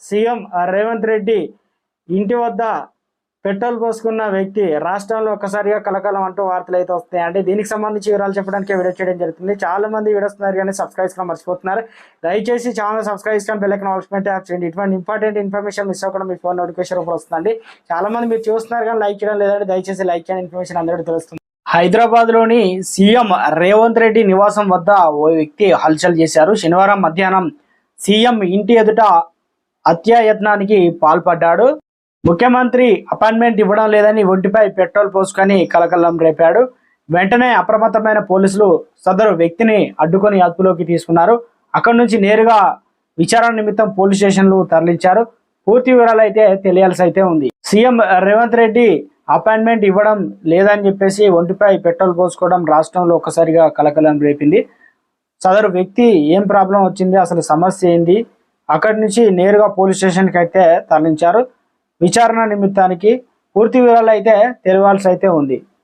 CM Revanth Reddy ఇంటి వద్ద petrol పోసుకున్న వ్యక్తి రాష్ట్రంలో ఒక్కసారిగా కలకలం అంటూ వార్తలు అయితే వస్తాయండి. దీనికి సంబంధించి వివరాలు చెప్పడానికి వీడియో చేయడం జరుగుతుంది. చాలా మంది వీడియోస్ కానీ సబ్స్క్రైబ్ చేయడం మర్చిపోతున్నారు. దయచేసి ఛానల్ సబ్స్క్రైబ్ చేసుకొని బెల్ ఐకాన్ ఆల్స్మెంట్ యాప్ చేయండి. ఇటువంటి ఇంపార్టెంట్ ఇన్ఫర్మేషన్ మిస్ అవ్వకుండా మీ ఫోన్ నోటిఫికేషన్ రూపంలో వస్తుందండి. చాలా మంది మీరు చూస్తున్నారు కానీ లైక్ చేయడం లేదంటే దయచేసి లైక్ చేయండి. ఇన్ఫర్మేషన్ అందరికీ తెలుస్తుంది. హైదరాబాద్లోని సీఎం రేవంత్ రెడ్డి నివాసం వద్ద ఓ వ్యక్తి హల్చల్ చేశారు. శనివారం మధ్యాహ్నం సీఎం ఇంటి ఎదుట హత్యాయత్నానికి పాల్పడ్డాడు. ముఖ్యమంత్రి అపాయింట్మెంట్ ఇవ్వడం లేదని ఒంటిపై పెట్రోల్ పోసుకొని కలకలం రేపాడు. వెంటనే అప్రమత్తమైన పోలీసులు సదరు వ్యక్తిని అడ్డుకొని అదుపులోకి తీసుకున్నారు. అక్కడి నుంచి నేరుగా విచారణ నిమిత్తం పోలీస్ స్టేషన్లు తరలించారు. పూర్తి వివరాలు అయితే తెలియాల్సి అయితే ఉంది. సీఎం రేవంత్ రెడ్డి అపాయింట్మెంట్ ఇవ్వడం లేదని చెప్పేసి ఒంటిపై పెట్రోల్ పోసుకోవడం రాష్ట్రంలో ఒక్కసారిగా కలకలం రేపింది. సదరు వ్యక్తి ఏం ప్రాబ్లం వచ్చింది, అసలు సమస్య ఏంది, అక్కడి నుంచి నేరుగా పోలీస్ స్టేషన్కి అయితే తరలించారు. విచారణ నిమిత్తానికి పూర్తి వివరాలు అయితే తెలియాల్సి అయితే ఉంది.